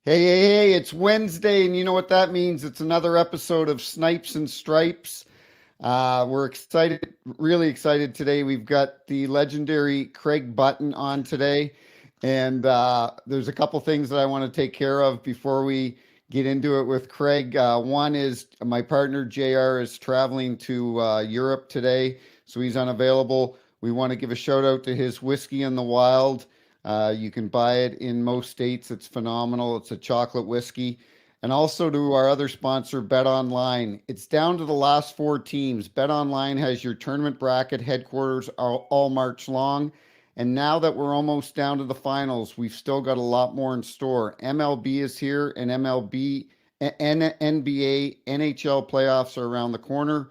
Hey, it's Wednesday, and you know what that means. It's another episode of Snipes and Stripes. We're excited, really excited today. We've got the legendary Craig Button on today, and there's a couple things that I want to take care of before we get into it with Craig. One is my partner JR is traveling to Europe today, so he's unavailable. We want to give a shout out to his Whiskey in the Wild. You can buy it in most states. It's phenomenal. It's a chocolate whiskey. And also to our other sponsor, Bet Online. It's down to the last four teams. Bet Online has your tournament bracket headquarters all March long. And now that we're almost down to the finals, we've still got a lot more in store. MLB is here, and NBA, NHL playoffs are around the corner.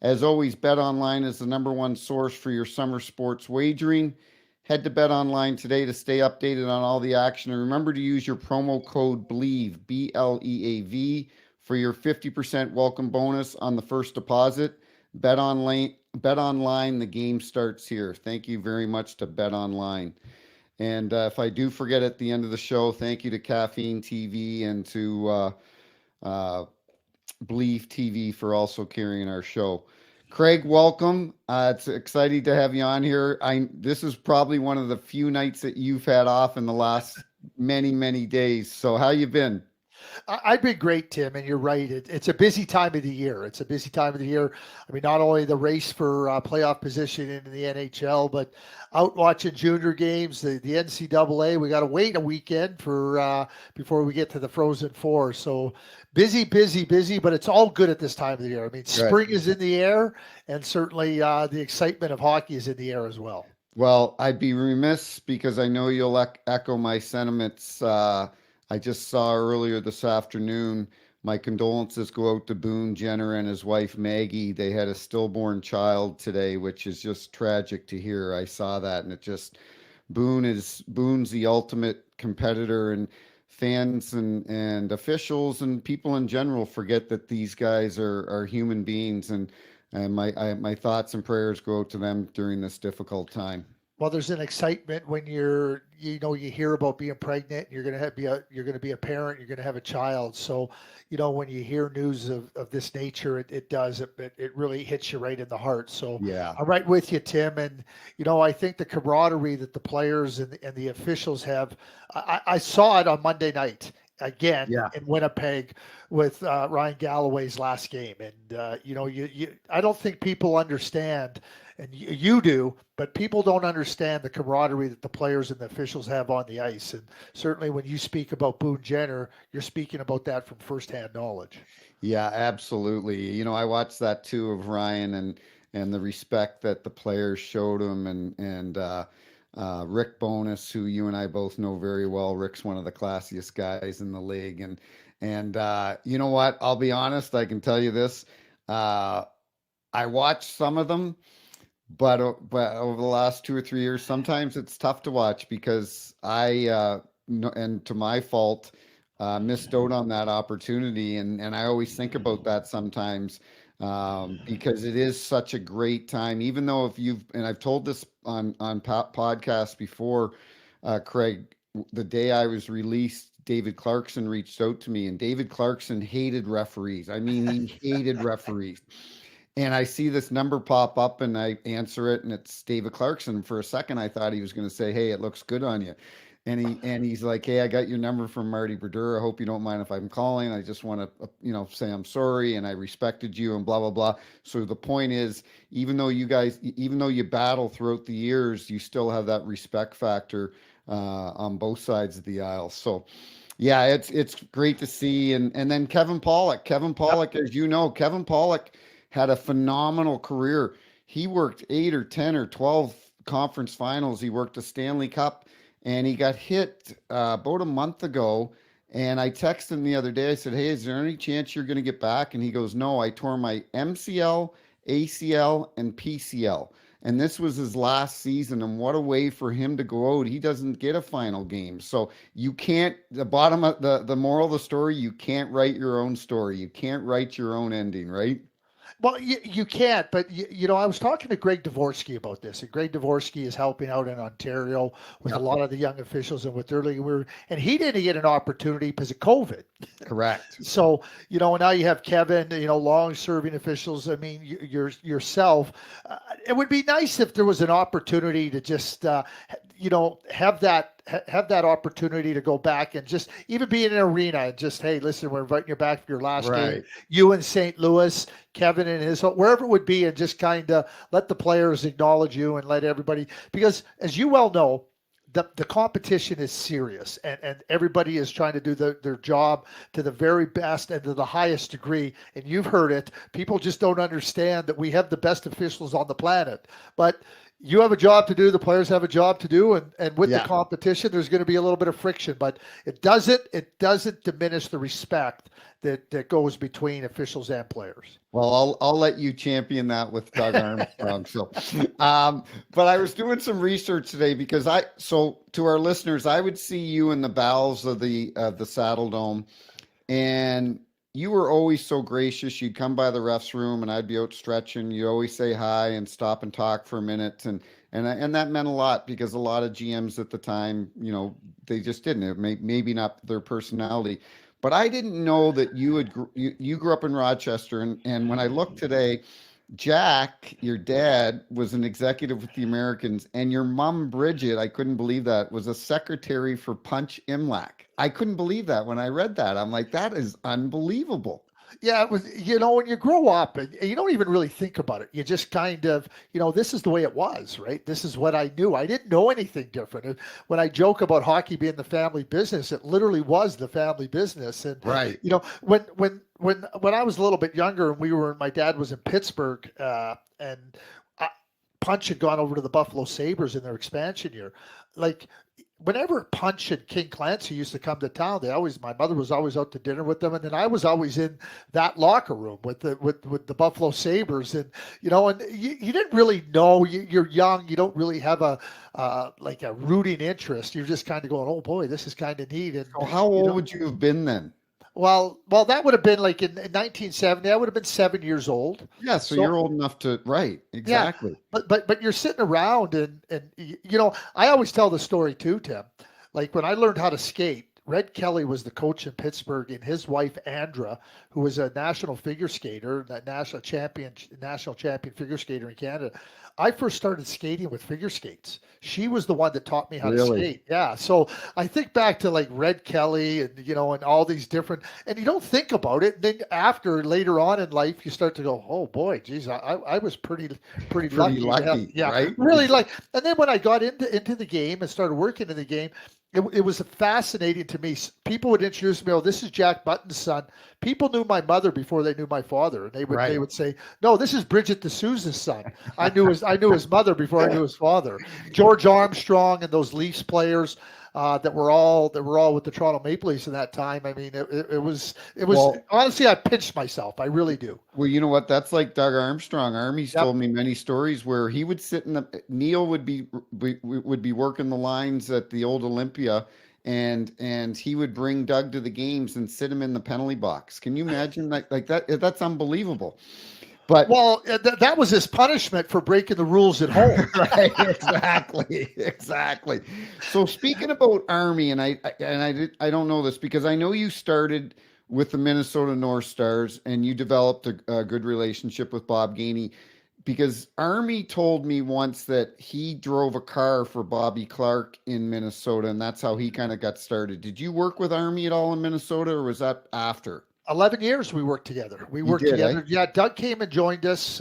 As always, Bet Online is the number one source for your summer sports wagering. Head to Bet Online today to stay updated on all the action. And remember to use your promo code BLEAV, BLEAV, for your 50% welcome bonus on the first deposit. Bet Online, the game starts here. Thank you very much to Bet Online. And if I do forget at the end of the show, thank you to Caffeine TV and to uh, Believe TV for also carrying our show. Craig, welcome. It's exciting to have you on here. This is probably one of the few nights that you've had off in the last many days. So how you been? I've been great, Tim, and you're right. It's a busy time of the year. It's a busy time of the year. I mean, not only the race for playoff position in the NHL, but out watching junior games, the NCAA. We got to wait a weekend for before we get to the Frozen Four. So busy, but it's all good at this time of the year. I mean, Right. spring is in the air, and certainly the excitement of hockey is in the air as well. Well, I'd be remiss because I know you'll echo my sentiments. I just saw earlier this afternoon. My condolences go out to Boone Jenner and his wife Maggie. They had a stillborn child today, which is just tragic to hear. I saw that, and it just Boone's the ultimate competitor, and fans and officials and people in general forget that these guys are human beings, and my thoughts and prayers go out to them during this difficult time. Well, there's an excitement when you hear about being pregnant. You're gonna you're gonna be a parent. You're gonna have a child. So, when you hear news of this nature, it really hits you right in the heart. So, Yeah, I'm right with you, Tim. And I think the camaraderie that the players and the officials have. I saw it on Monday night again yeah. in Winnipeg with Ryan Galloway's last game. And I don't think people understand, and you do, but people don't understand the camaraderie that the players and the officials have on the ice. And certainly, when you speak about Boone Jenner, you're speaking about that from firsthand knowledge. Yeah, absolutely. I watched that too of Ryan and the respect that the players showed him and Rick Bonus, who you and I both know very well. Rick's one of the classiest guys in the league, and you know what? I'll be honest. I can tell you this. Uh, I watched some of them, but over the last 2 or 3 years, sometimes it's tough to watch because and to my fault, missed out on that opportunity, and I always think about that sometimes because it is such a great time. Even though if you've and I've told this on podcasts before, Craig, the day I was released. David Clarkson reached out to me, and David Clarkson hated referees. I mean, he hated referees. And I see this number pop up and I answer it and it's David Clarkson. For a second, I thought he was going to say, "Hey, it looks good on you." And he's like, "Hey, I got your number from Marty Brodeur. I hope you don't mind if I'm calling. I just want to, say I'm sorry and I respected you and blah, blah, blah." So the point is, even though you battle throughout the years, you still have that respect factor on both sides of the aisle. So yeah, it's great to see. And then Kevin Yep. Pollock, as you know, Kevin Pollock had a phenomenal career. He worked 8 or 10 or 12 conference finals. He worked a Stanley Cup, and he got hit about a month ago. And I texted him the other day. I said, "Hey, is there any chance you're going to get back?" And he goes, "No, I tore my MCL, ACL, and PCL." And this was his last season. And what a way for him to go out. He doesn't get a final game. So you can't, the bottom of the moral of the story, you can't write your own story. You can't write your own ending, right? Well, you can't, but I was talking to Greg Dvorsky about this, and Greg Dvorsky is helping out in Ontario with a Yep. lot of the young officials and with their league. And he didn't get an opportunity because of COVID. Correct. So, now you have Kevin, long-serving officials. I mean, yourself. It would be nice if there was an opportunity to just, have that opportunity to go back and just even be in an arena and just, hey, listen, we're inviting you back for your last game. Right. You in St. Louis, Kevin and his, wherever it would be, and just kind of let the players acknowledge you and let everybody, because as you well know, the competition is serious, and everybody is trying to do their job to the very best and to the highest degree. And you've heard it. People just don't understand that we have the best officials on the planet. But you have a job to do, the players have a job to do, and with the Yeah. competition, there's going to be a little bit of friction. But it doesn't diminish the respect that goes between officials and players. Well, I'll let you champion that with Doug Armstrong. So, but I was doing some research today because so to our listeners, I would see you in the bowels of the Saddle Dome, and you were always so gracious. You'd come by the refs room, and I'd be out stretching. You always say hi and stop and talk for a minute, and that meant a lot because a lot of GMs at the time, they just didn't. Maybe not their personality. But I didn't know that you grew up in Rochester, and when I looked today, Jack, your dad, was an executive with the Americans, and your mom, Bridget, I couldn't believe that, was a secretary for Punch Imlach. I couldn't believe that when I read that. I'm like, that is unbelievable. Yeah, it was, when you grow up and you don't even really think about it, you just kind of, this is the way it was, right? This is what I knew. I didn't know anything different. And when I joke about hockey being the family business, it literally was the family business. And, Right. when I was a little bit younger and my dad was in Pittsburgh, and Punch had gone over to the Buffalo Sabres in their expansion year. Like, whenever Punch and King Clancy used to come to town, my mother was always out to dinner with them, and then I was always in that locker room with the Buffalo Sabres, and and you didn't really know. You're young, you don't really have a like a rooting interest. You're just kind of going, oh boy, this is kind of neat, and So how you old know. would you have been then? Well, that would have been like in 1970. I would have been 7 years old. Yeah, so So you're old enough to, right, yeah, exactly. but you're sitting around, and I always tell the story too, Tim. Like when I learned how to skate, Red Kelly was the coach in Pittsburgh, and his wife Andra, who was a national figure skater, that national champion figure skater in Canada. I first started skating with figure skates. She was the one that taught me how to Really? skate. Yeah, so I think back to like Red Kelly and and all these different, and you don't think about it. Then after later on in life, you start to go, oh boy, geez, I was pretty Pretty lucky to have, lucky, yeah, right? really like. And then when I got into the game and started working in the game, it was fascinating to me. People would introduce me, oh, this is Jack Button's son. People knew my mother before they knew my father, and they Right. would say, no, this is Bridget D'Souza's son. I knew his mother before I knew his father. George Armstrong and those Leafs players, that were all with the Toronto Maple Leafs in that time. I mean, it was Well, honestly, I pinched myself. I really do. Well, you know what? That's like Doug Armstrong. Army's Yep. told me many stories where he would sit in the Neil would be working the lines at the old Olympia, and he would bring Doug to the games and sit him in the penalty box. Can you imagine like that? That's unbelievable. But Well, that was his punishment for breaking the rules at home. right, exactly, exactly. So speaking about Army, I don't know this because I know you started with the Minnesota North Stars and you developed a good relationship with Bob Gainey because Army told me once that he drove a car for Bobby Clark in Minnesota and that's how he kind of got started. Did you work with Army at all in Minnesota or was that after? 11 years we worked together. We You worked did, eh? together. Yeah, Doug came and joined us.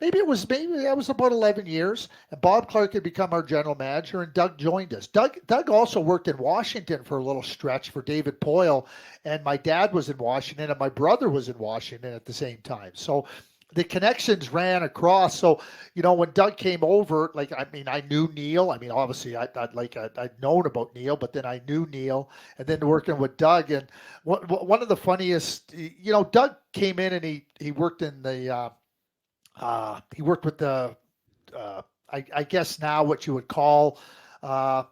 Maybe that was about 11 years. And Bob Clark had become our general manager, and Doug joined us. Doug also worked in Washington for a little stretch for David Poyle, and my dad was in Washington, and my brother was in Washington at the same time. So the connections ran across. So, when Doug came over, like, I mean, I knew Neil. I mean, obviously, I'd known about Neil, but then I knew Neil, and then working with Doug. And one of the funniest, Doug came in and he worked in he worked with the, I guess now what you would call, uh,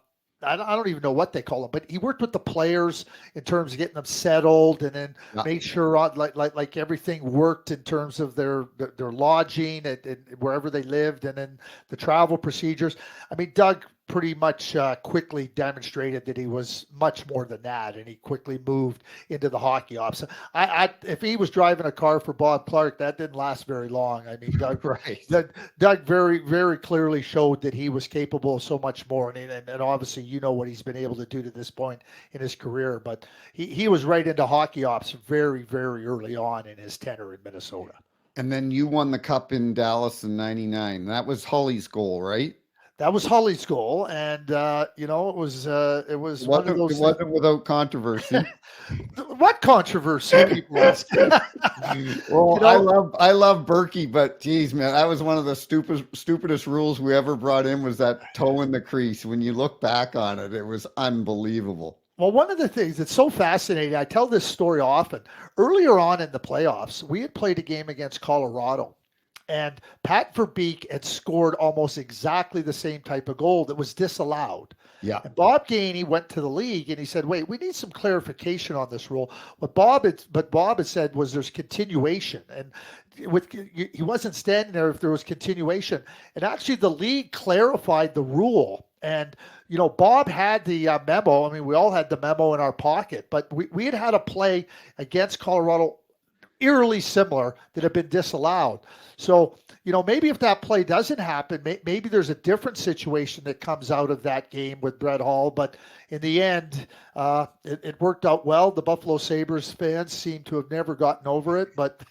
I don't even know what they call him, but he worked with the players in terms of getting them settled, and then Yeah. made sure like everything worked in terms of their lodging and wherever they lived, and then the travel procedures. I mean, Doug pretty much quickly demonstrated that he was much more than that, and he quickly moved into the hockey ops. If he was driving a car for Bob Clark, that didn't last very long. I mean, Right. Doug very clearly showed that he was capable of so much more, and obviously you know what he's been able to do to this point in his career. But he was right into hockey ops very early on in his tenure in Minnesota. And then you won the cup in Dallas in '99. That was Hully's goal, right? That was Hully's goal, and it was one of It those things. wasn't without controversy. What controversy, people ask. Well, you know, I love Berkey, but geez, man, that was one of the stupidest rules we ever brought in was that toe in the crease. When you look back on it, it was unbelievable. Well, one of the things that's so fascinating, I tell this story often. Earlier on in the playoffs, we had played a game against Colorado, and Pat Verbeek had scored almost exactly the same type of goal that was disallowed. Yeah. And Bob Gainey went to the league and he said, "Wait, we need some clarification on this rule." But Bob had said was there's continuation, and he wasn't standing there if there was continuation. And actually, the league clarified the rule. And Bob had the memo. I mean, we all had the memo in our pocket, but we had a play against Colorado eerily similar that have been disallowed. So, maybe if that play doesn't happen, maybe there's a different situation that comes out of that game with Brett Hall. But in the end, it worked out well. The Buffalo Sabres fans seem to have never gotten over it, but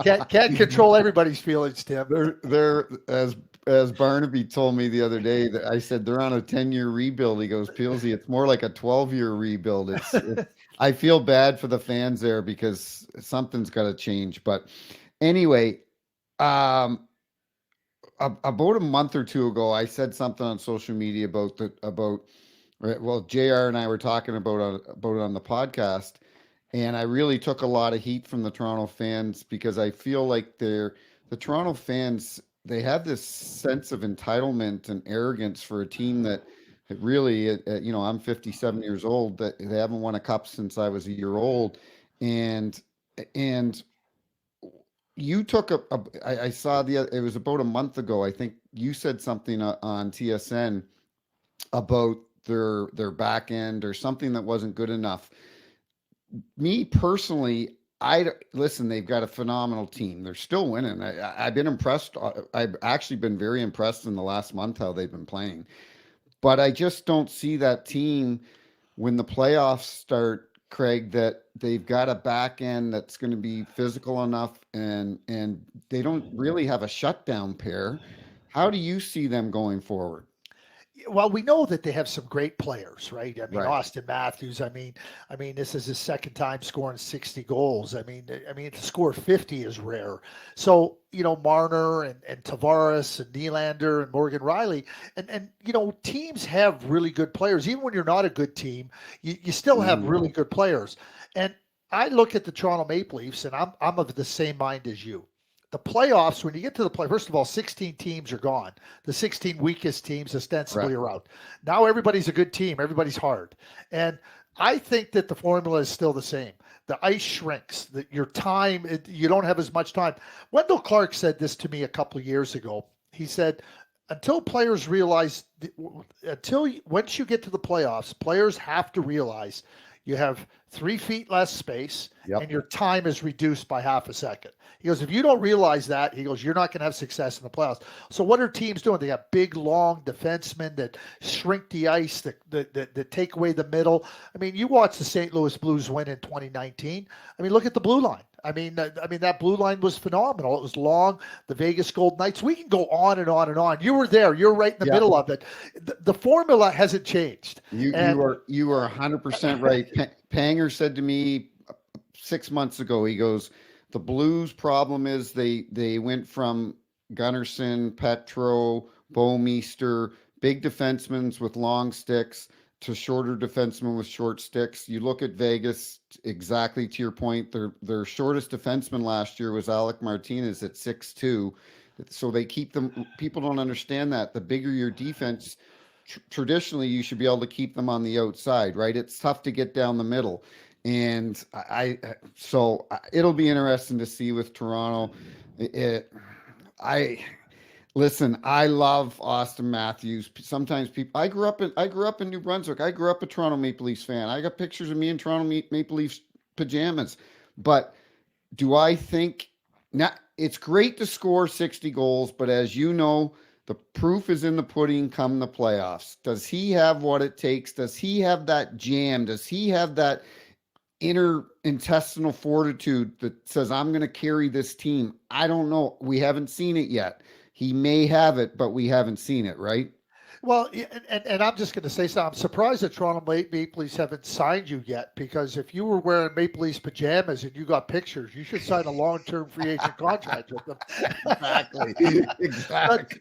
can't control everybody's feelings, Tim. They're as Barnaby told me the other day that I said they're on a 10-year rebuild. He goes, Peelsy, it's more like a 12-year rebuild. I feel bad for the fans there because something's got to change. But anyway, about a month or two ago, I said something on social media about well, JR and I were talking about it on the podcast, and I really took a lot of heat from the Toronto fans because I feel like the Toronto fans, they have this sense of entitlement and arrogance for a team that really, I'm 57 years old, that they haven't won a cup since I was a year old, and and you took I saw it was about a month ago. I think you said something on TSN about their back end or something that wasn't good enough. Me personally, listen. They've got a phenomenal team. They're still winning. I've been impressed. I've actually been very impressed in the last month how they've been playing. But I just don't see that team when the playoffs start, Craig, that they've got a back end that's going to be physical enough, and they don't really have a shutdown pair. How do you see them going forward? Well, we know that they have some great players, right? I mean, Right. Austin Matthews. I mean, this is his second time scoring 60 goals. I mean, to score 50 is rare. So, Marner and Tavares and Nylander and Morgan Riley, and teams have really good players. Even when you're not a good team, you still have Mhm. really good players. And I look at the Toronto Maple Leafs, and I'm of the same mind as you. The playoffs, when you get to the play, first of all, 16 teams are gone. The 16 weakest teams ostensibly Correct. are out. Now everybody's a good team. Everybody's hard. And I think that the formula is still the same. The ice shrinks. That your time, you don't have as much time. Wendell Clark said this to me a couple of years ago. He said, until players realize, once you get to the playoffs, players have to realize you have 3 feet less space and Yep. your time is reduced by half a second. He goes, if you don't realize that, he goes, you're not going to have success in the playoffs. So what are teams doing? They got big, long defensemen that shrink the ice, that take away the middle. I mean, you watch the St. Louis Blues win in 2019. I mean, look at the blue line. I mean that blue line was phenomenal. It was long. The Vegas Golden Knights. We can go on and on and on. You were there. You're right in the Yeah. middle of it. The formula hasn't changed. You And you are you are 100% right. Panger said to me 6 months ago. He goes, the Blues' problem is they went from Gunnarsson, Petro, Bowmeister, big defensemen with long sticks to shorter defensemen with short sticks. You look at Vegas, exactly to your point. Their shortest defenseman last year was Alec Martinez at 6'2". So they keep them. People don't understand that the bigger your defense, traditionally you should be able to keep them on the outside, right? It's tough to get down the middle. And it'll be interesting to see with Toronto. It, I listen, I love Austin Matthews. Sometimes people I grew up in New Brunswick. I grew up a Toronto Maple Leafs fan. I got pictures of me in Toronto Maple Leafs pajamas. But do I think now it's great to score 60 goals, but as you know, the proof is in the pudding come the playoffs. Does he have what it takes? Does he have that jam? Does he have that inner intestinal fortitude that says, I'm going to carry this team? I don't know. We haven't seen it yet. He may have it, but we haven't seen it, right? Well, yeah, and I'm just going to say something. I'm surprised the Toronto Maple Leafs haven't signed you yet, because if you were wearing Maple Leafs pajamas and you got pictures, you should sign a long-term free agent contract with them. Exactly. But Exactly.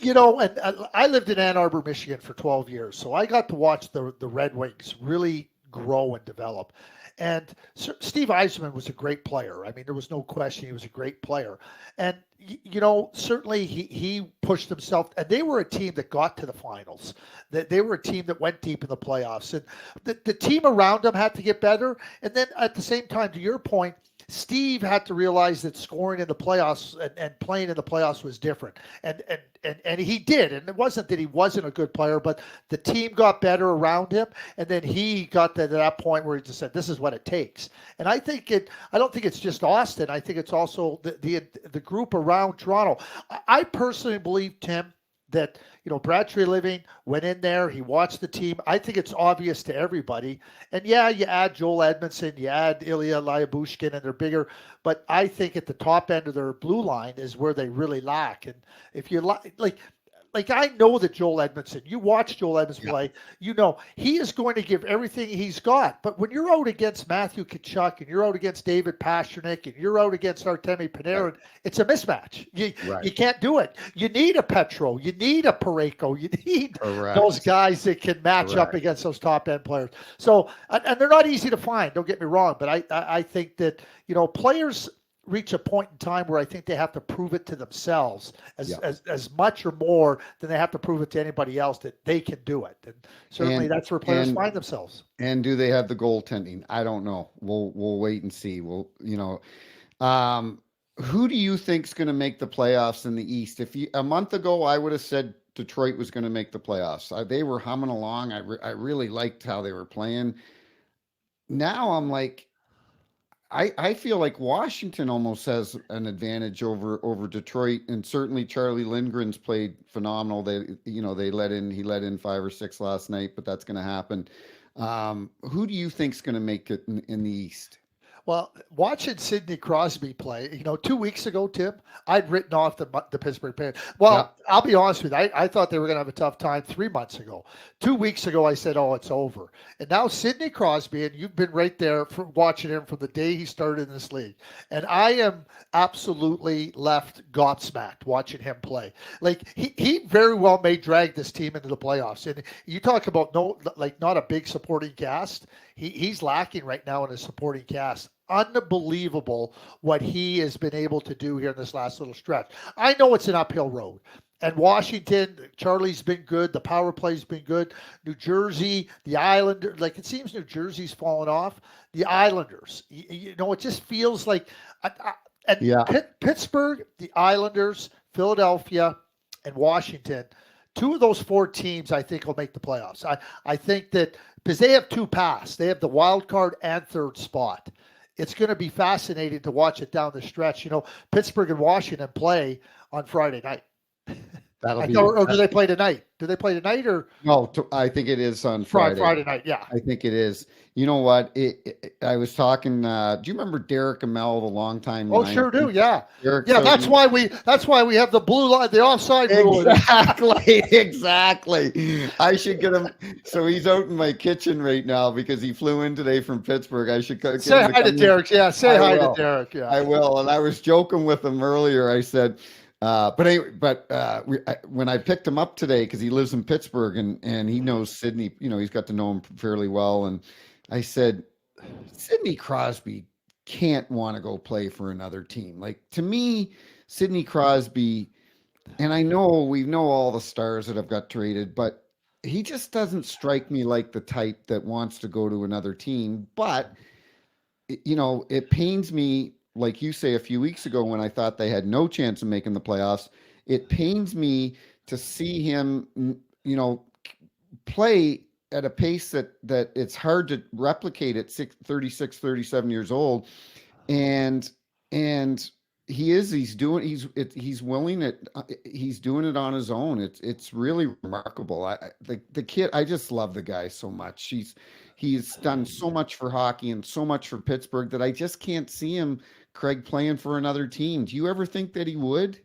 and I lived in Ann Arbor, Michigan for 12 years, so I got to watch the Red Wings really grow and develop. And Steve Eisman was a great player. I mean, there was no question he was a great player. And certainly he pushed himself, and they were a team that got to the finals. That they were a team that went deep in the playoffs, and the team around them had to get better. And then at the same time, to your point, Steve had to realize that scoring in the playoffs and playing in the playoffs was different, and he did. And it wasn't that he wasn't a good player, but the team got better around him, and then he got to that point where he just said, "This is what it takes." And I think I don't think it's just Austin. I think it's also the group around Toronto. I personally believe, Tim, that Brad Treliving went in there. He watched the team. I think it's obvious to everybody. And yeah, you add Joel Edmondson, you add Ilya Lyabushkin, and they're bigger. But I think at the top end of their blue line is where they really lack. And if you like I know that Joel Edmondson, you watch Joel Edmondson play, he is going to give everything he's got. But when you're out against Matthew Tkachuk and you're out against David Pastrnak and you're out against Artemi Panarin, Right. it's a mismatch. You Right. can't do it. You need a Petro, you need a Pareko, you need those Correct. guys that can match up Correct. against those top end players. So, and they're not easy to find. Don't get me wrong, but I think that players reach a point in time where I think they have to prove it to themselves Yeah. as much or more than they have to prove it to anybody else that they can do it. And certainly And that's where players and find themselves. and do they have the goaltending? I don't know. We'll wait and see. Um, who do you think's going to make the playoffs in the East? If you a month ago, I would have said Detroit was going to make the playoffs. They were humming along. I really liked how they were playing. Now I'm like, I feel like Washington almost has an advantage over Detroit, and certainly Charlie Lindgren's played phenomenal. He let in 5 or 6 last night, but that's going to happen. Who do you think's going to make it in the East? Well, watching Sidney Crosby play, 2 weeks ago, Tim, I'd written off the Pittsburgh Penguins. Yeah, Well, I'll be honest with you. I thought they were going to have a tough time 3 months ago. 2 weeks ago, I said, "Oh, it's over." And now Sidney Crosby, and you've been right there for watching him from the day he started in this league. And I am absolutely left gobsmacked watching him play. Like he very well may drag this team into the playoffs. And you talk about not a big supporting cast. He's lacking right now in his supporting cast. Unbelievable what he has been able to do here in this last little stretch. I know it's an uphill road. And Washington, Charlie's been good. The power play's been good. New Jersey, the Islanders, it seems New Jersey's fallen off. The Islanders, it just feels like, and yeah, Pittsburgh, the Islanders, Philadelphia, and Washington. Two of those four teams, I think, will make the playoffs. I think that because they have two paths, they have the wild card and third spot. It's going to be fascinating to watch it down the stretch. Pittsburgh and Washington play on Friday night. that'll I be thought, or do they play tonight? Do they play tonight or no. I think it is on Friday. Friday night? Yeah. I think it is. You know what? I was talking. Do you remember Derek Amell, the longtime Oh, line? sure do. Yeah. Derek, Yeah. so That's why we have the blue line, the offside rule. exactly, exactly. I should get him. So he's out in my kitchen right now because he flew in today from Pittsburgh. I should get Say him hi to come in. Derek. Yeah. Say I hi to will. Derek. Yeah. I will. And I was joking with him earlier. I said, but anyway, when I picked him up today because he lives in Pittsburgh and he knows Sydney. He's got to know him fairly well. And I said, Sidney Crosby can't want to go play for another team. Like to me, Sidney Crosby, and I know we know all the stars that have got traded, but he just doesn't strike me like the type that wants to go to another team. But it pains me, like you say a few weeks ago when I thought they had no chance of making the playoffs. It pains me to see him, you know, play at a pace that it's hard to replicate at 36, 37 years old. And and he's willing it, he's doing it on his own. It's really remarkable. The kid, I just love the guy so much. He's done so much for hockey and so much for Pittsburgh that I just can't see him, Craig, playing for another team. Do you ever think that he would?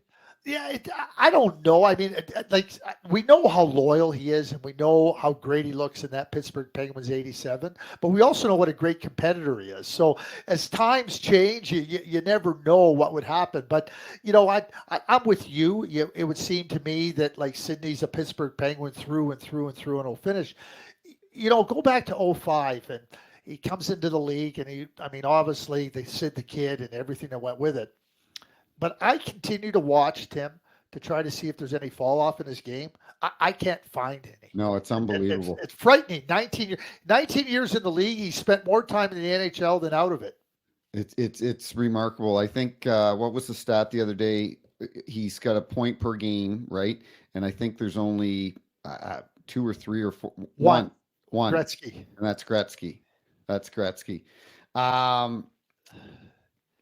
Yeah, I don't know. I mean, like we know how loyal he is, and we know how great he looks in that Pittsburgh Penguins '87. But we also know what a great competitor he is. So as times change, you never know what would happen. But I'm with you. It would seem to me that like Sidney's a Pittsburgh Penguin through and through and through, and will finish. Go back to '05, and he comes into the league, and I mean, obviously they Sid the Kid and everything that went with it. But I continue to watch Tim to try to see if there's any fall off in his game. I can't find any. No, it's It's, unbelievable. it's frightening. 19 years in the league. He spent more time in the NHL than out of it. It's remarkable. I think what was the stat the other day? He's got a point per game, right? And I think there's only two or three or four, One, one, Gretzky. and that's Gretzky. That's Gretzky. Um,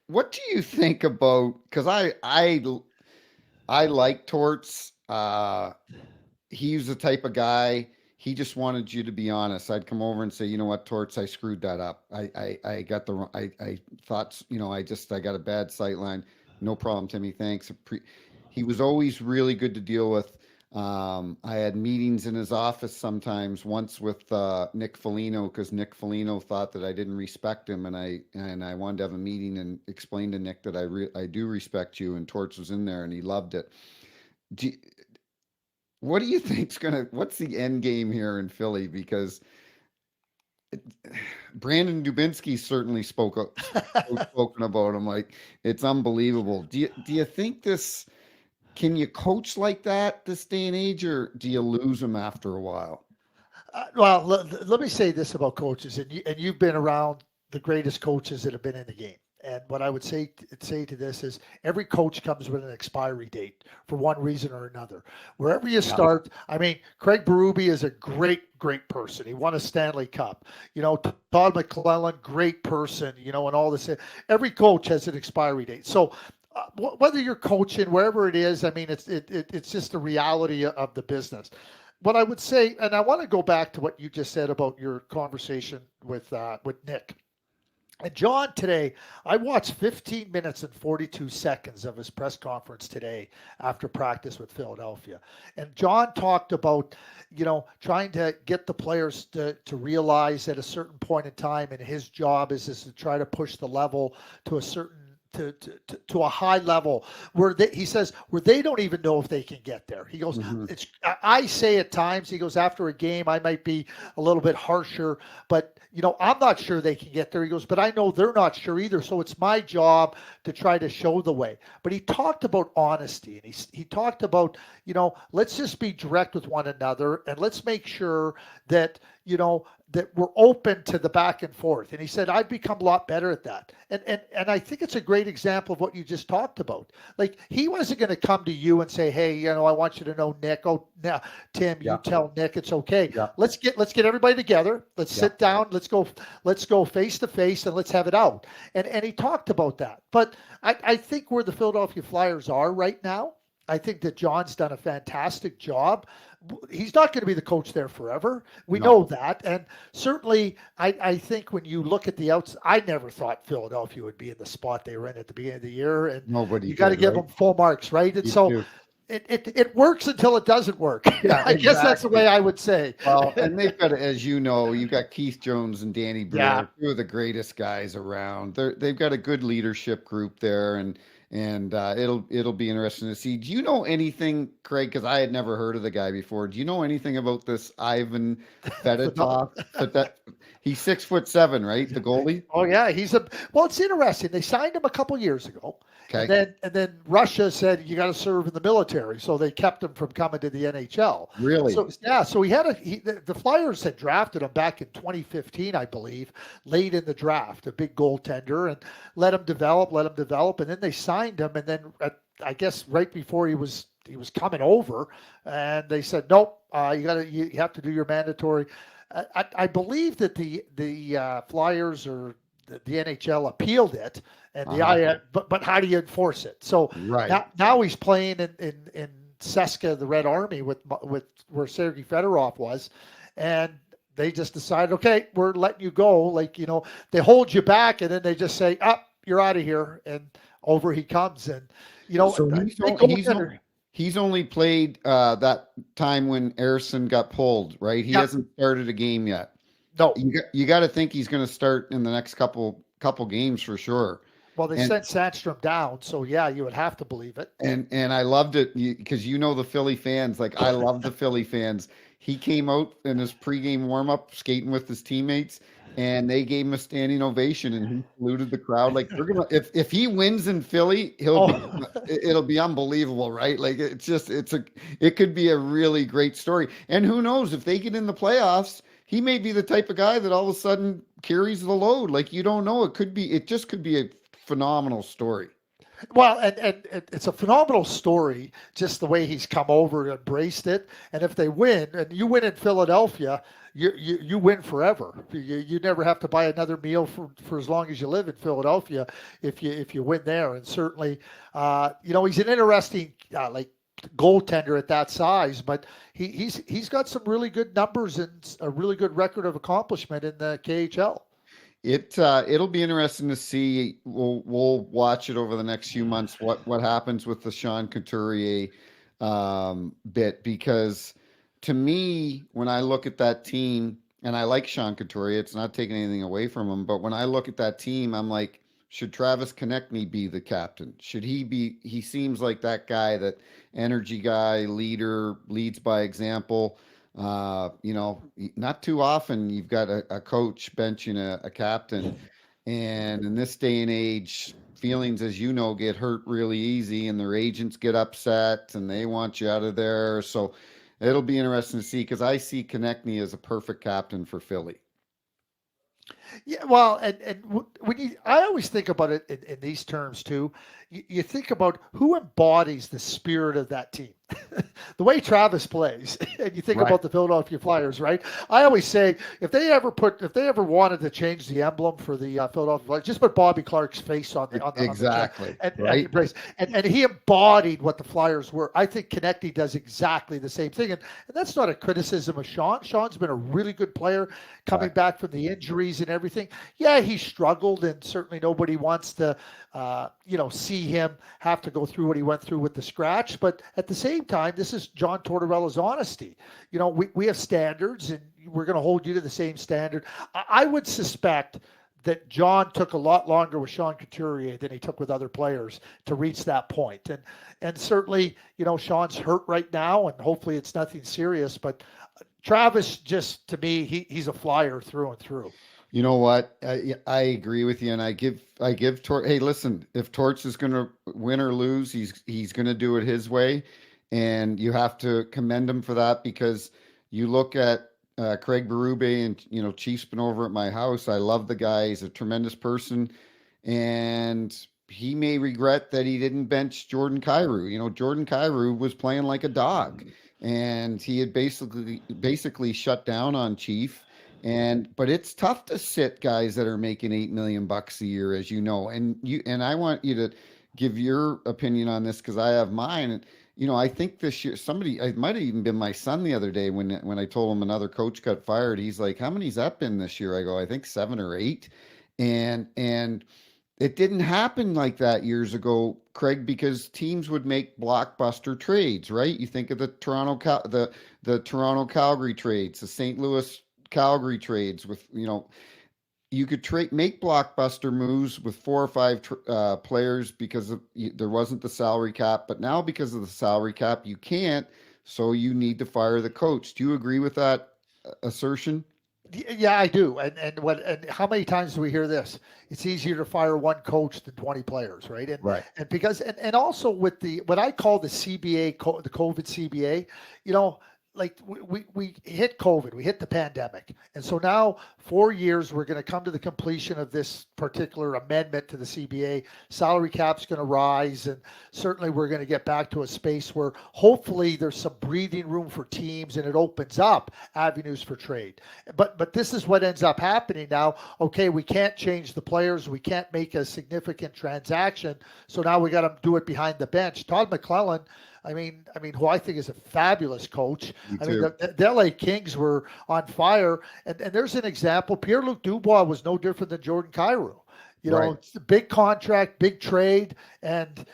what do you think about? Because I like Torts. He was the type of guy. He just wanted you to be honest. I'd come over and say, you know what, Torts, I screwed that up. I got the wrong. I thought, I got a bad sight line. No problem, Timmy. Thanks. He was always really good to deal with. I had meetings in his office sometimes. Once with Nick Foligno because Nick Foligno thought that I didn't respect him, and I wanted to have a meeting and explain to Nick that I do respect you. And Torts was in there, and he loved it. Do, what do you think's what's the end game here in Philly? Because Brandon Dubinsky certainly spoken about him like it's unbelievable. Do you think this can you coach like that this day and age, or do you lose them after a while? Well, let me say this about coaches, and you've been around the greatest coaches that have been in the game. And what I would say to this is every coach comes with an expiry date for one reason or another. Wherever you Yeah. start, I mean, Craig Berube is a great person. He won a Stanley Cup. Todd McClellan, great person. And all this. Every coach has an expiry date. So whether you're coaching wherever it is, I mean, it's just the reality of the business. What I would say, and I want to go back to what you just said about your conversation with Nick. And John today, I watched 15 minutes and 42 seconds of his press conference today after practice with Philadelphia. And John talked about, trying to get the players to realize at a certain point in time, and his job is to try to push the level to a certain to a high level he says where they don't even know if they can get there. He goes, Hmm. I say at times, he goes, after a game, I might be a little bit harsher, but I'm not sure they can get there. He goes, but I know they're not sure either. So it's my job to try to show the way. But he talked about honesty, and he talked about, let's just be direct with one another, and let's make sure that, that we're open to the back and forth. And he said, I've become a lot better at that. And I think it's a great example of what you just talked about. Like, he wasn't going to come to you and say, hey, I want you to know Nick. Oh, now, Tim, you Yeah. tell Nick it's okay. Yeah. Let's get everybody together. Let's Yeah. sit down. Let's go face to face, and let's have it out. And he talked about that. But I think where the Philadelphia Flyers are right now, I think that John's done a fantastic job. He's not going to be the coach there forever. We No. know that. And certainly, I think when you look at the outs, I never thought Philadelphia would be in the spot they were in at the beginning of the year. And Nobody you got to did, give right? them full marks, right? And You so do. it works until it doesn't work. Yeah, I guess that's the exactly. way I would say. Well, and they've got, as you know, you've got Keith Jones and Danny Yeah. Briere, two of the greatest guys around. They've got a good leadership group there, and it'll be interesting to see. Do you know anything, Craig? Because I had never heard of the guy before. Do you know anything about this Ivan Fedotov? He's 6'7", right? The goalie. Oh yeah, he's a well. It's interesting. They signed him a couple years ago, Okay, and then Russia said you got to serve in the military, so they kept him from coming to the NHL. really? So yeah, so he had the Flyers had drafted him back in 2015, I believe, late in the draft, a big goaltender, and let him develop, and then they signed him, and then I guess right before he was coming over, and they said nope, you have to do your mandatory. I believe that the Flyers or the NHL appealed it, and the Uh-huh. but how do you enforce it? So Right. now he's playing in Seska, the Red Army, with where Sergei Fedorov was, and they just decided, okay, we're letting you go. Like they hold you back, and then they just say, up, you're out of here, and over he comes, and So they goaltender. he's only played that time when Harrison got pulled, right? He Yeah, hasn't started a game yet. no. You got to think he's going to start in the next couple games for sure. Well, they And sent Sandstrom down, so yeah, you would have to believe it. and I loved it because the Philly fans. Like I love the Philly fans. He came out in his pregame warm up, skating with his teammates, and they gave him a standing ovation, and he saluted the crowd. Like they're gonna if he wins in Philly, Oh, it'll be unbelievable, right? Like it could be a really great story. And who knows if they get in the playoffs, he may be the type of guy that all of a sudden carries the load. Like you don't know. It just could be a phenomenal story. well, and it's a phenomenal story, just the way he's come over and embraced it. And if they win, and you win in Philadelphia, you win forever. You never have to buy another meal for as long as you live in Philadelphia if you win there. And certainly, he's an interesting like goaltender at that size, but he's got some really good numbers and a really good record of accomplishment in the KHL. It'll be interesting to see. We'll watch it over the next few months. What happens with the Sean Couturier bit? Because to me, when I look at that team, and I like Sean Couturier, it's not taking anything away from him. But when I look at that team, I'm like, should Travis Konechny be the captain? Should he be? He seems like that guy, that energy guy, leader, leads by example. Not too often you've got a coach benching a captain. And in this day and age, feelings, as you know, get hurt really easy, and their agents get upset and they want you out of there. So it'll be interesting to see because I see Konechny as a perfect captain for Philly. Yeah, well, when I always think about it in these terms too. You think about who embodies the spirit of that team. The way Travis plays, and you think Right. about the Philadelphia Flyers, right? I always say if they ever wanted to change the emblem for the Philadelphia Flyers, just put Bobby Clark's face on the jersey Exactly. and Right. embrace, and he embodied what the Flyers were. I think Konechny does exactly the same thing, and that's not a criticism of Sean. Sean's been a really good player coming Right. back from the injuries and everything. Yeah, he struggled, and certainly nobody wants to, see him have to go through what he went through with the scratch. But at the same time, this is John Tortorella's honesty. We have standards, and we're going to hold you to the same standard. I would suspect that John took a lot longer with Sean Couturier than he took with other players to reach that point. And certainly, Sean's hurt right now, and hopefully it's nothing serious. But Travis, just to me, he's a Flyer through and through. You know what? I agree with you, and I give Torch. Hey, listen, if Torch is going to win or lose, he's going to do it his way, and you have to commend him for that because you look at Craig Berube, and Chief's been over at my house. I love the guy; he's a tremendous person, and he may regret that he didn't bench Jordan Kyrou. Jordan Kyrou was playing like a dog, and he had basically shut down on Chief. But it's tough to sit guys that are making $8 million a year, as you know. And I want you to give your opinion on this because I have mine. And I think this year it might have even been my son the other day when I told him another coach got fired. He's like, "How many's that been this year?" I go, "I think 7 or 8." And it didn't happen like that years ago, Craig, because teams would make blockbuster trades, right? You think of the Toronto Calgary trades, the St. Louis Calgary trades with. you could trade make blockbuster moves with four or five players because there wasn't the salary cap, but now because of the salary cap, you can't. So you need to fire the coach. Do you agree with that assertion? Yeah, I do. And how many times do we hear this? It's easier to fire one coach than 20 players, right? Right. And because and also with the what I call the CBA, the COVID CBA, you know, like we hit COVID, we hit the pandemic, and so now 4 years we're going to come to the completion of this particular amendment to the CBA. Salary cap's going to rise, and certainly we're going to get back to a space where hopefully there's some breathing room for teams, and it opens up avenues for trade. But this is what ends up happening now. Okay, we can't change the players, we can't make a significant transaction, so now we got to do it behind the bench. Todd McClellan, who I think is a fabulous coach. Me I mean, too. the LA Kings were on fire, and there's an example. Pierre-Luc Dubois was no different than Jordan Kyrou. You know, Right. it's a big contract, big trade, and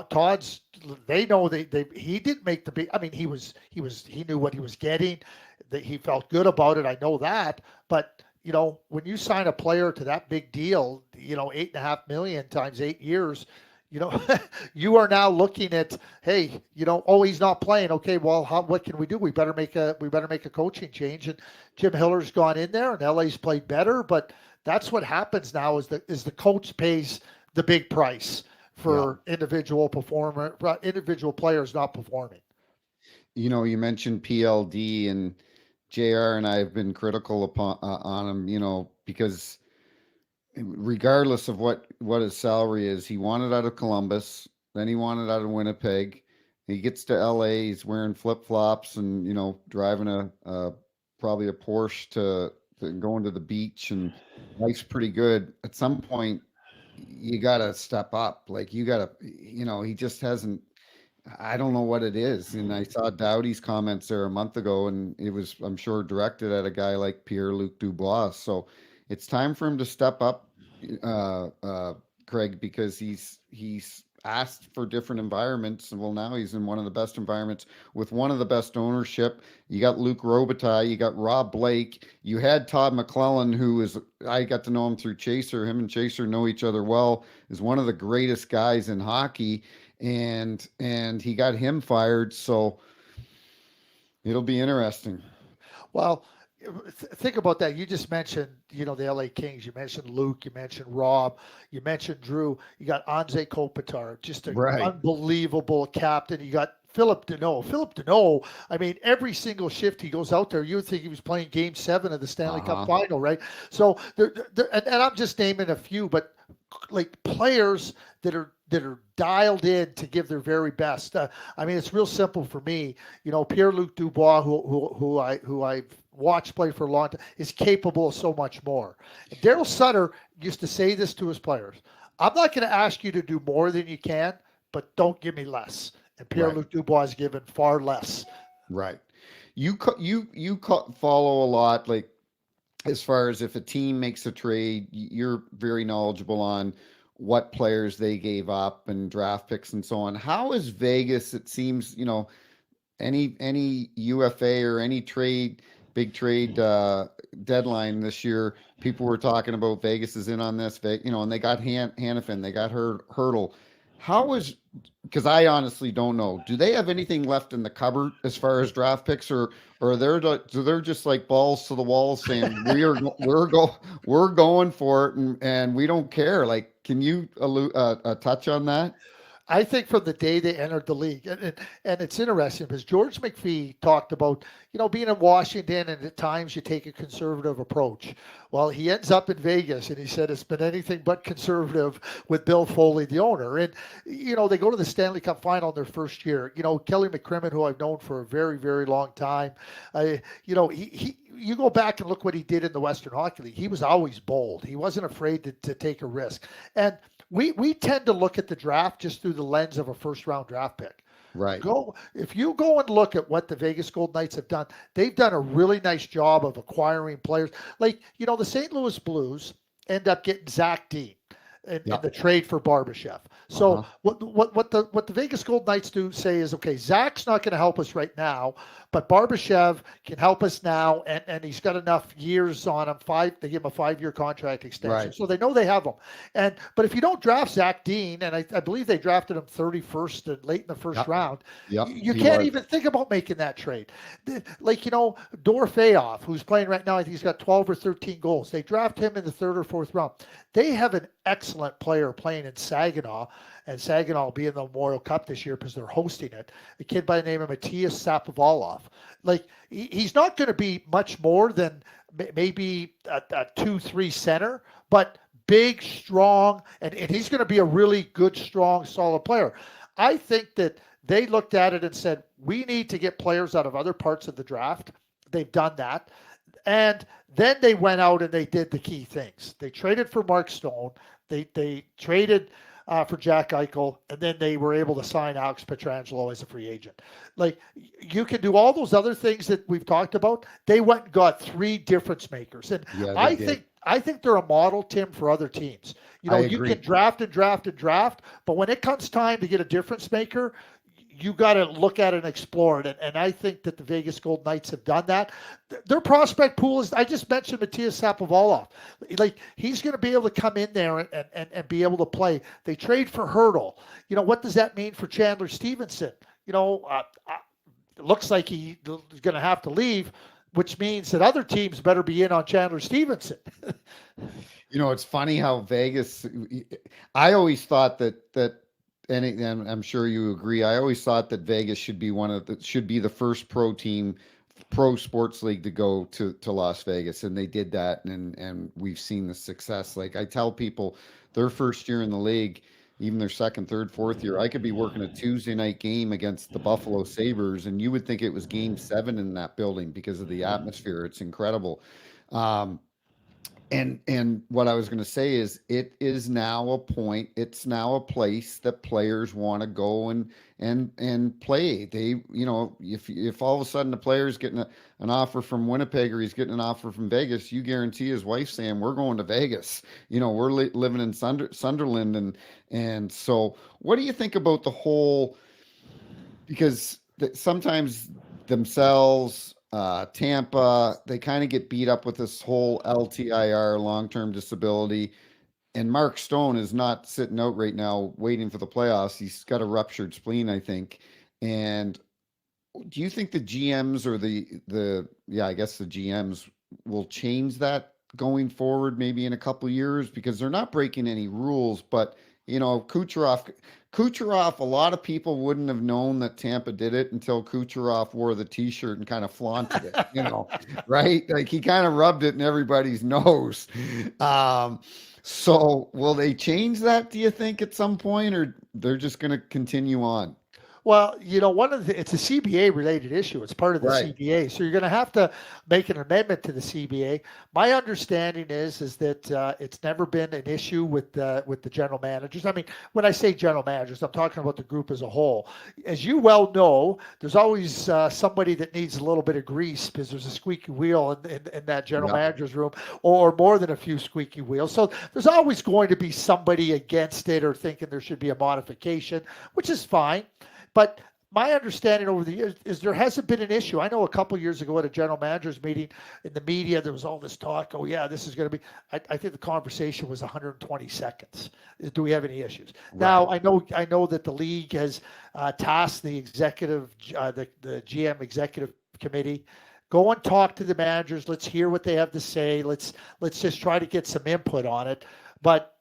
Todd's. They know he didn't make the big. I mean, he knew what he was getting. That he felt good about it. I know that, but when you sign a player to that big deal, 8.5 million times 8 years, you know, you are now looking at, hey, oh, he's not playing. Okay, well, what can we do? We better make a coaching change. And Jim Hiller's gone in there, and LA's played better. But that's what happens now is the coach pays the big price Yeah. for individual players not performing. You mentioned PLD, and JR and I have been critical upon on him, because regardless of what his salary is, he wanted out of Columbus, then he wanted out of Winnipeg. He gets to LA, he's wearing flip flops and driving a probably a Porsche to going to the beach, and life's pretty good. At some point, you got to step up. Like you got to, he just hasn't. I don't know what it is. And I saw Dowdy's comments there a month ago, and it was, I'm sure, directed at a guy like Pierre-Luc Dubois. So it's time for him to step up, uh, uh, Craig, because he's asked for different environments. And well, now he's in one of the best environments with one of the best ownership. You got Luc Robitaille, you got Rob Blake, you had Todd McClellan, who is, I got to know him through Chaser. Him and Chaser know each other well, is one of the greatest guys in hockey, and he got him fired. So it'll be interesting. Well, think about that. You just mentioned, the LA Kings. You mentioned Luke. You mentioned Rob. You mentioned Drew. You got Anze Kopitar, just an Right. unbelievable captain. You got Philip Deneau. Philip Deneau, I mean, every single shift he goes out there, you would think he was playing Game 7 of the Stanley Cup Uh-huh. Final, right? So, and I'm just naming a few, but like players that are dialed in to give their very best. It's real simple for me. Pierre-Luc Dubois, who I've watched play for a long time, is capable of so much more. And Daryl Sutter used to say this to his players: "I'm not going to ask you to do more than you can, but don't give me less." And Right. Pierre-Luc Dubois is given far less. Right. Follow a lot, like as far as if a team makes a trade, you're very knowledgeable on what players they gave up and draft picks and so on. How is Vegas? It seems, any UFA or any big trade deadline this year, people were talking about Vegas is in on this, and they got Hannafin, they got Hurdle. How is, because I honestly don't know. Do they have anything left in the cupboard as far as draft picks, or they're just like balls to the wall saying we're going for it, and we don't care. Like, can you touch on that? I think from the day they entered the league, and it's interesting because George McPhee talked about, being in Washington and at times you take a conservative approach. Well, he ends up in Vegas and he said it's been anything but conservative with Bill Foley, the owner. And, they go to the Stanley Cup final in their first year. Kelly McCrimmon, who I've known for a very, very long time, you go back and look what he did in the Western Hockey League. He was always bold. He wasn't afraid to take a risk. And we tend to look at the draft just through the lens of a first round draft pick. Right. If you go and look at what the Vegas Golden Knights have done, they've done a really nice job of acquiring players. Like, the St. Louis Blues end up getting Zach Dean. in Yep. the trade for Barbashev. So Uh-huh. what the Vegas Golden Knights do say is, okay, Zach's not going to help us right now, but Barbashev can help us now, and he's got enough years on him. They give him a 5-year contract extension, Right. so they know they have him. And but if you don't draft Zach Dean, and I believe they drafted him 31st and late in the first Yep. round, Yep. you He can't was. even think about making that trade. Like, Dorofeyev, who's playing right now, I think he's got 12 or 13 goals. They draft him in the third or fourth round. They have an excellent player playing in Saginaw, and Saginaw will be in the Memorial Cup this year because they're hosting it. A kid by the name of Matthias Sapovaloff. Like, he's not going to be much more than maybe a 2-3 center, but big, strong, and he's going to be a really good, strong, solid player. I think that they looked at it and said, we need to get players out of other parts of the draft. They've done that. And then they went out and they did the key things. They traded for Mark Stone. They traded for Jack Eichel, and then they were able to sign Alex Pietrangelo as a free agent. Like, you can do all those other things that we've talked about. They went and got 3 difference makers, and Yeah, they I did. think I think they're a model, Tim, for other teams. I You can agree. draft and draft and draft, but when it comes time to get a difference maker, you got to look at it and explore it. And I think that the Vegas Golden Knights have done that. Their prospect pool is, I just mentioned Matthias Sapovaloff. Like, he's going to be able to come in there and be able to play. They trade for Hurdle. What does that mean for Chandler Stevenson? It looks like he's going to have to leave, which means that other teams better be in on Chandler Stevenson. It's funny how Vegas. I always thought that, and I'm sure you agree. I always thought that Vegas should be the first pro sports league to go to Las Vegas, and they did that, and we've seen the success. Like I tell people, their first year in the league, even their second, third, fourth year, I could be working a Tuesday night game against the Buffalo Sabres, and you would think it was Game 7 in that building because of the atmosphere. It's incredible. Um, and what I was going to say is it is now a point, it's now a place that players want to go and play. If all of a sudden the player's getting an offer from Winnipeg or he's getting an offer from Vegas, you guarantee his wife saying we're going to Vegas. We're living in Sunderland, and so what do you think about the whole, because sometimes themselves, Tampa, they kind of get beat up with this whole LTIR, long-term disability. And Mark Stone is not sitting out right now waiting for the playoffs. He's got a ruptured spleen, I think. And do you think the GMs or I guess the GMs will change that going forward, maybe in a couple years, because they're not breaking any rules, but Kucherov, a lot of people wouldn't have known that Tampa did it until Kucherov wore the T-shirt and kind of flaunted it, right? Like he kind of rubbed it in everybody's nose. So will they change that, do you think, at some point, or they're just going to continue on? Well, it's a CBA related issue. It's part of the Right. CBA, so you're going to have to make an amendment to the CBA. My understanding is that it's never been an issue with the general managers. I mean, when I say general managers, I'm talking about the group as a whole. As you well know, there's always somebody that needs a little bit of grease because there's a squeaky wheel in that general Yep. manager's room, or more than a few squeaky wheels. So there's always going to be somebody against it or thinking there should be a modification, which is fine. But my understanding over the years is there hasn't been an issue. I know a couple years ago at a general managers meeting in the media, there was all this talk. Oh yeah, this is going to be. I think the conversation was 120 seconds. Do we have any issues? Right. Now I know that the league has tasked the the GM executive committee. Go and talk to the managers. Let's hear what they have to say. Let's just try to get some input on it. But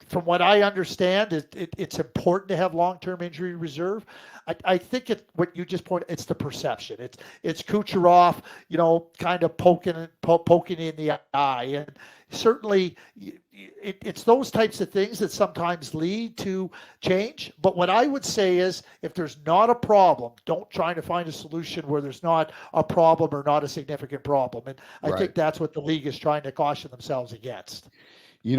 from what I understand, it's important to have long-term injury reserve. I think what you just pointed, it's the perception. It's Kucherov, kind of poking in the eye, and certainly it's those types of things that sometimes lead to change. But what I would say is, if there's not a problem, don't try to find a solution where there's not a problem or not a significant problem. And I Right. think that's what the league is trying to caution themselves against. We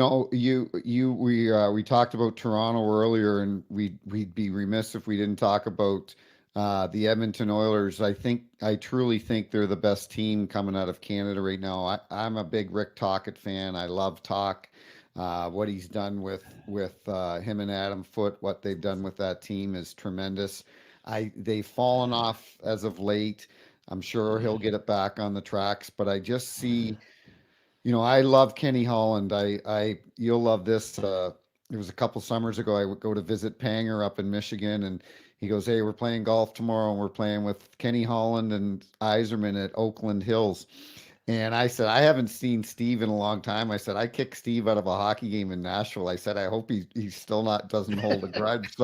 talked about Toronto earlier, and we'd be remiss if we didn't talk about the Edmonton Oilers. I truly think they're the best team coming out of Canada right now. I'm a big Rick Tocchet fan. I love Talk. What he's done with him and Adam Foote, what they've done with that team is tremendous. They've fallen off as of late. I'm sure he'll get it back on the tracks, but I just see, I love Kenny Holland. You'll love this. It was a couple summers ago. I would go to visit Panger up in Michigan, and he goes, "Hey, we're playing golf tomorrow, and we're playing with Kenny Holland and Iserman at Oakland Hills." And I said, I haven't seen Steve in a long time. I said, I kicked Steve out of a hockey game in Nashville. I said, I hope he's still not doesn't hold a grudge.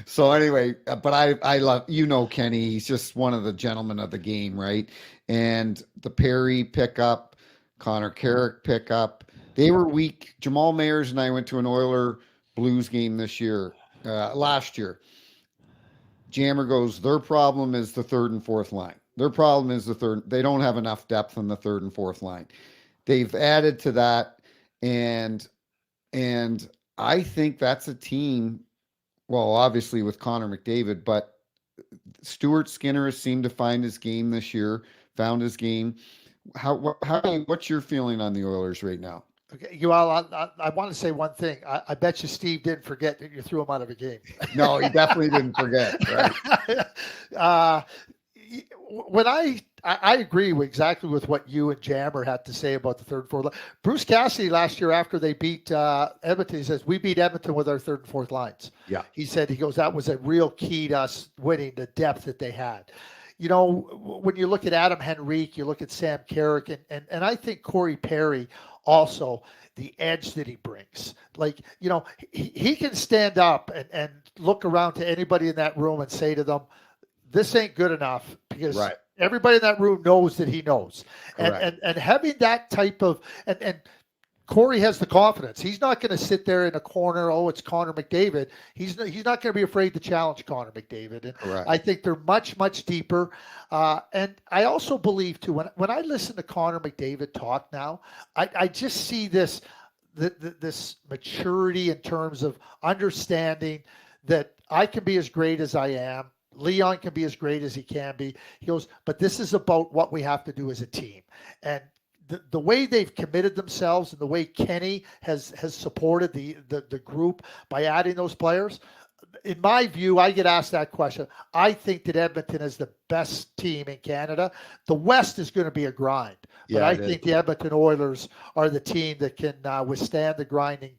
So anyway, but I love, Kenny. He's just one of the gentlemen of the game, right? And the Perry pickup, Connor Carrick pickup, they were weak. Jamal Mayers and I went to an Oiler Blues game last year. Jammer goes, their problem is the third and fourth line. Their problem is the third. They don't have enough depth on the third and fourth line. They've added to that, and and I think that's a team. Well, obviously with Connor McDavid, but Stuart Skinner has seemed to find his game this year. Found his game. What's your feeling on the Oilers right now? Okay, you all, I want to say one thing. I bet you Steve didn't forget that you threw him out of a game. No, he definitely didn't forget. Right. uh, when I agree with exactly with what you and Jammer had to say about the third and fourth line. Bruce Cassidy last year after they beat Edmonton, he says we beat Edmonton with our third and fourth lines. Yeah. He goes that was a real key to us winning, the depth that they had. When you look at Adam Henrique, you look at Sam Carrick, and I think Corey Perry also, the edge that he brings. Like, he can stand up and look around to anybody in that room and say to them, this ain't good enough, because Right. everybody in that room knows that he knows. And, Correct. and having that type of, and Corey has the confidence. He's not going to sit there in a corner. Oh, it's Connor McDavid. He's not going to be afraid to challenge Connor McDavid. And Correct. I think they're much, much deeper. And I also believe too, when I listen to Connor McDavid talk now, I just see this maturity in terms of understanding that I can be as great as I am. Leon can be as great as he can be. He goes, but this is about what we have to do as a team. And the way they've committed themselves and the way Kenny has supported the group by adding those players, in my view, I get asked that question. I think that Edmonton is the best team in Canada. The West is going to be a grind, but Yeah, I it is. think the Edmonton Oilers are the team that can withstand the grinding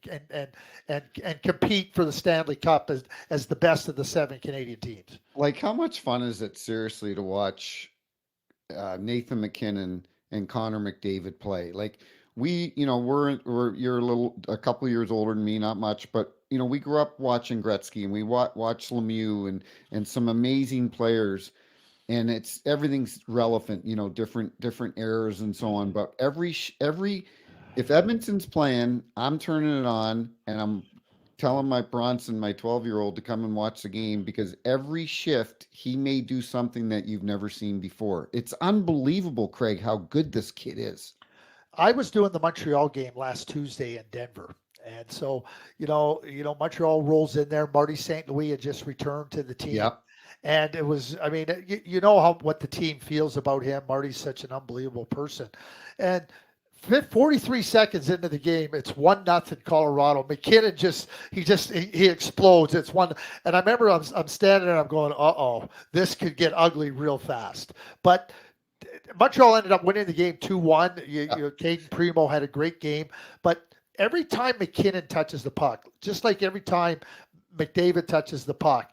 and compete for the Stanley Cup as the best of the seven Canadian teams. Like, how much fun is it seriously to watch Nathan McKinnon and Connor McDavid play? Like, you're a couple years older than me, not much, but we grew up watching Gretzky and we watch Lemieux and some amazing players, and everything's relevant, different eras and so on. But if Edmonton's playing, I'm turning it on and I'm telling my Bronson, my 12-year-old, to come and watch the game, because every shift he may do something that you've never seen before. It's unbelievable, Craig, how good this kid is. I was doing the Montreal game last Tuesday in Denver. And so, Montreal rolls in there. Marty St. Louis had just returned to the team. Yep. And it was, I mean, you know what the team feels about him. Marty's such an unbelievable person. And 43 seconds into the game, it's 1-0 Colorado. McKinnon he explodes. It's one. And I remember I'm standing there, I'm going, uh-oh, this could get ugly real fast. But Montreal ended up winning the game 2-1. Caden Primo had a great game. But every time McKinnon touches the puck, just like every time McDavid touches the puck,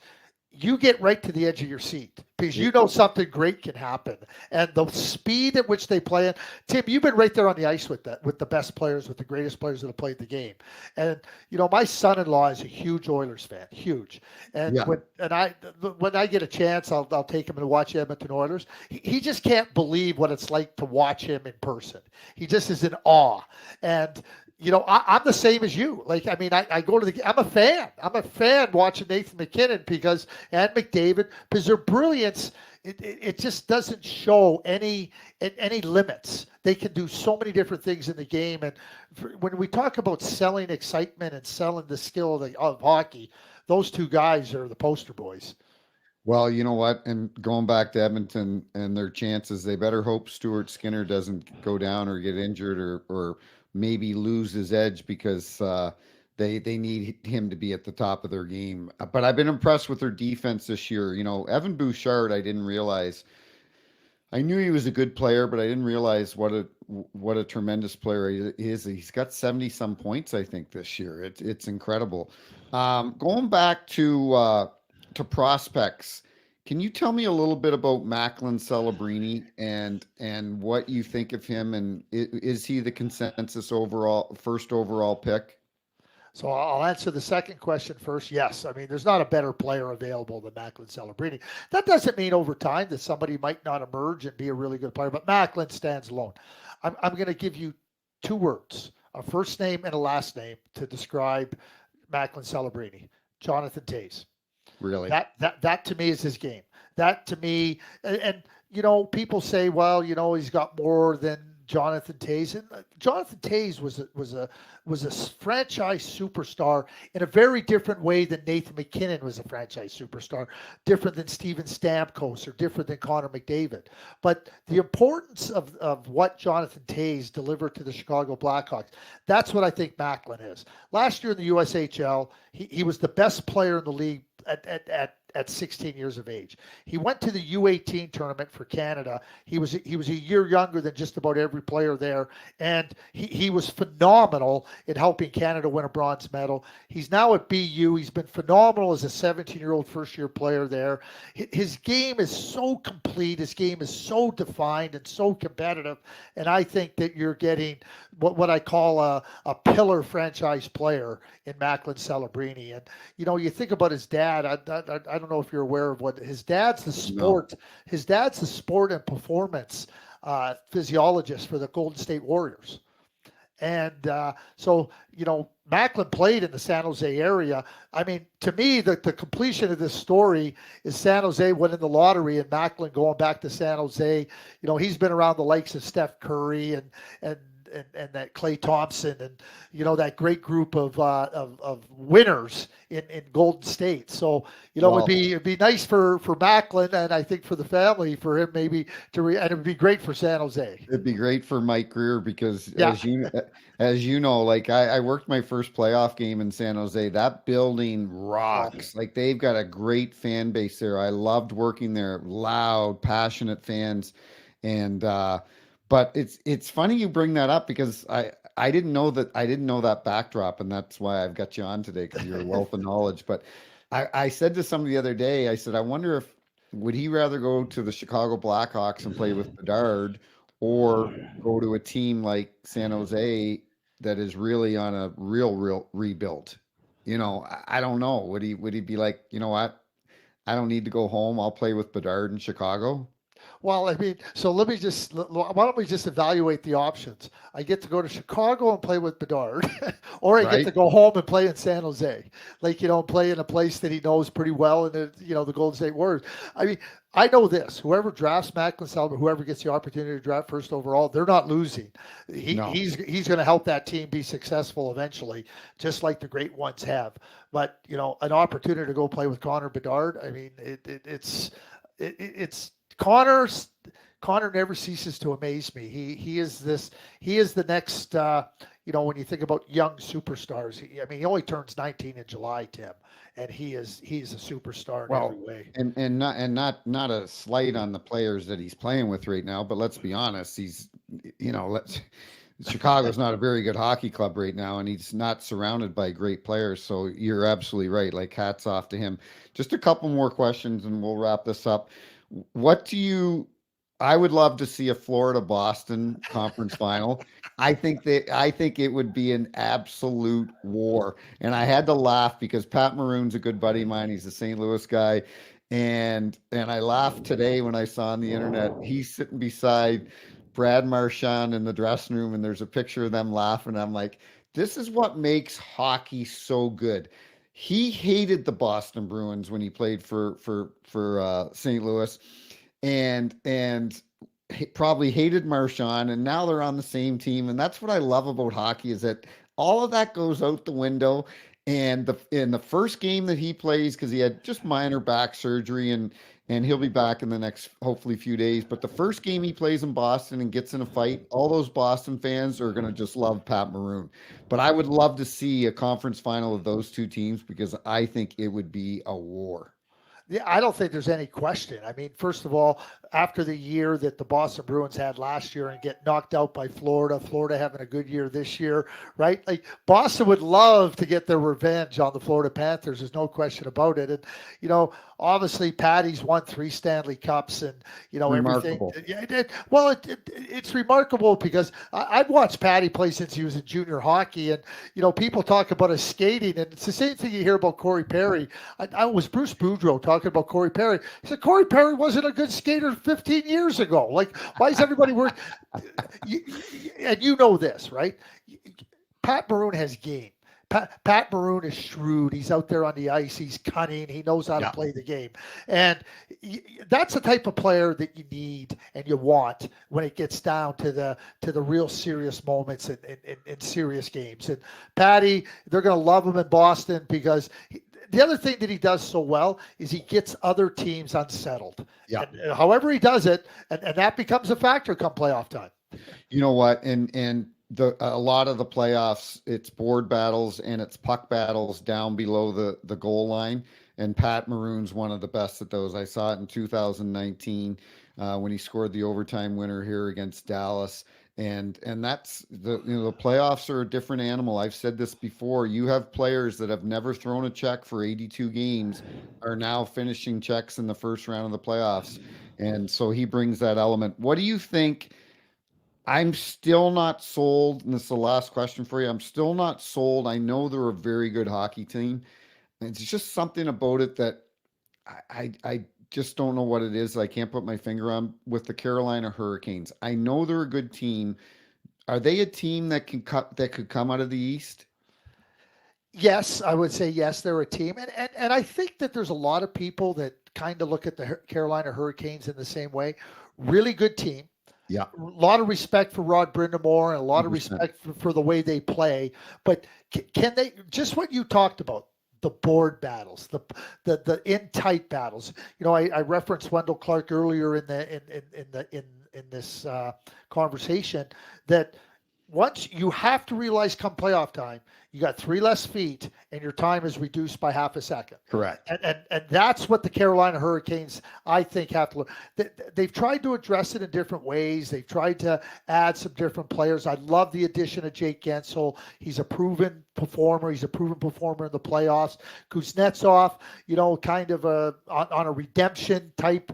you get right to the edge of your seat because you know something great can happen. And the speed at which they play it, Tim, you've been right there on the ice with the best players, with the greatest players that have played the game. And my son-in-law is a huge Oilers fan, huge. And Yeah. when I get a chance, I'll take him to watch Edmonton Oilers. He just can't believe what it's like to watch him in person. He just is in awe. And I'm the same as you. Like, I mean, I go to I'm a fan. I'm a fan watching Nathan McKinnon and McDavid, because their brilliance, it just doesn't show any limits. They can do so many different things in the game. And when we talk about selling excitement and selling the skill of hockey, those two guys are the poster boys. Well, you know what? And going back to Edmonton and their chances, they better hope Stuart Skinner doesn't go down or get injured or maybe lose his edge because they need him to be at the top of their game. But I've been impressed with their defense this year. You know, Evan Bouchard, I didn't realize. I knew he was a good player, but I didn't realize what a tremendous player he is. He's got 70 some points, I think, this year. It's incredible. Going back to prospects, can you tell me a little bit about Macklin Celebrini and what you think of him? And is he the consensus overall first overall pick? So I'll answer the second question first. Yes, I mean there's not a better player available than Macklin Celebrini. That doesn't mean over time that somebody might not emerge and be a really good player, but Macklin stands alone. I'm going to give you two words, a first name and a last name, to describe Macklin Celebrini. Jonathan Tays. Really? That to me is his game. That to me, and you know, people say, well, you know, he's got more than Jonathan Tays. And Jonathan Tays was a franchise superstar in a very different way than Nathan McKinnon was a franchise superstar, different than Steven Stamkos or different than Connor McDavid. But the importance of what Jonathan Tays delivered to the Chicago Blackhawks, that's what I think Macklin is. Last year in the USHL, he was the best player in the league at 16 years of age. He went to the U18 tournament for Canada. He was a year younger than just about every player there, and he was phenomenal in helping Canada win a bronze medal. He's now at BU. He's been phenomenal as a 17-year-old first-year player there. His game is so complete. His game is so defined and so competitive, and I think that you're getting what I call a pillar franchise player in Macklin Celebrini. And you know, you think about his dad. I don't know if you're aware of what his dad's the No. sport. His dad's the sport and performance physiologist for the Golden State Warriors. And so, you know, Macklin played in the San Jose area. I mean, to me, the completion of this story is San Jose winning the lottery and Macklin going back to San Jose. You know, he's been around the likes of Steph Curry and that Clay Thompson and you know that great group of winners in Golden State. So you know Well, it'd be nice for Macklin and I think for the family for him maybe and it would be great for San Jose. it'd be great for Mike Greer because Yeah. as you know, like I worked my first playoff game in San Jose. That building Oh, rocks. Like they've got a great fan base there. I loved working there. Loud, passionate fans. And but it's funny you bring that up because I didn't know that backdrop, and that's why I've got you on today because you're a wealth of knowledge. But I said to somebody the other day, I said, I wonder if would he rather go to the Chicago Blackhawks and play with Bedard or go to a team like San Jose that is really on a real rebuild. You know, I don't know. Would he be like, you know what? I don't need to go home. I'll play with Bedard in Chicago, well, I mean, so let me just why don't we just evaluate the options? I get to go to Chicago and play with Bedard, or I get to right? go home and play in San Jose, like you know, play in a place that he knows pretty well, in the you know the Golden State Warriors. I mean, I know this: whoever drafts Macklin Selby, whoever gets the opportunity to draft first overall, they're not losing. No. He's going to help that team be successful eventually, just like the great ones have. But you know, an opportunity to go play with Connor Bedard. I mean, it's Connor's Connor never ceases to amaze me. He is the next you know when you think about young superstars. I mean he only turns 19 in July, Tim, and he's a superstar in every Well, way. and not a slight on the players that he's playing with right now, but let's be honest, he's you know, let's Chicago's not a very good hockey club right now, and he's not surrounded by great players. So you're absolutely right. Like hats off to him. Just a couple more questions, and we'll wrap this up. What do you? I would love to see a Florida Boston conference final. I think it would be an absolute war. And I had to laugh because Pat Maroon's a good buddy of mine. He's a St. Louis guy. And I laughed today when I saw on the internet he's sitting beside Brad Marchand in the dressing room, and there's a picture of them laughing. I'm like, this is what makes hockey so good. He hated the Boston Bruins when he played for St. Louis, and he probably hated Marchand, and now they're on the same team. And that's what I love about hockey is that all of that goes out the window. And the in the first game that he plays, because he had just minor back surgery, and he'll be back in the next hopefully few days. But the first game he plays in Boston and gets in a fight, all those Boston fans are going to just love Pat Maroon. But I would love to see a conference final of those two teams because I think it would be a war. Yeah, I don't think there's any question. I mean, first of all, after the year that the Boston Bruins had last year and get knocked out by Florida, Florida having a good year this year, right? Like Boston would love to get their revenge on the Florida Panthers. There's no question about it. And, obviously Patty's won 3 Stanley Cups and, everything. Remarkable. Yeah, it's remarkable because I've watched Patty play since he was in junior hockey. And, people talk about his skating, and it's the same thing you hear about Corey Perry. I was Bruce Boudreau talking about Corey Perry. He said Corey Perry wasn't a good skater 15 years ago. Like, why is everybody worried? And you know this, right? Pat Maroon has game. Pat Maroon is shrewd. He's out there on the ice. He's cunning. He knows how to play the game. And that's the type of player that you need and you want when it gets down to the real serious moments in serious games. And Patty, they're going to love him in Boston because the other thing that he does so well is he gets other teams unsettled. Yeah. And however he does it, and that becomes a factor come playoff time. You know what? And a lot of the playoffs, it's board battles and it's puck battles down below the goal line. And Pat Maroon's one of the best at those. I saw it in 2019 when he scored the overtime winner here against Dallas. And that's the playoffs are a different animal. I've said this before. You have players that have never thrown a check for 82 games are now finishing checks in the first round of the playoffs. And so he brings that element. What do you think? I'm still not sold, and this is the last question for you. I'm still not sold. I know they're a very good hockey team. It's just something about it that I just don't know what it is. I can't put my finger on with the Carolina Hurricanes. I know they're a good team. Are they a team that could come out of the East? Yes, I would say yes, they're a team. And I think that there's a lot of people that kind of look at the Carolina Hurricanes in the same way. Really good team. Yeah. A lot of respect for Rod Brindamore and a lot of 100%. respect for the way they play. But can they, just what you talked about, the board battles, the in tight battles. I referenced Wendell Clark earlier in this conversation that once you have to realize come playoff time, you got 3 less feet and your time is reduced by half a second. Correct. And that's what the Carolina Hurricanes, I think, have to look. They've tried to address it in different ways. They've tried to add some different players. I love the addition of Jake Gensel. He's a proven performer. He's a proven performer in the playoffs. Kuznetsov, kind of on a redemption type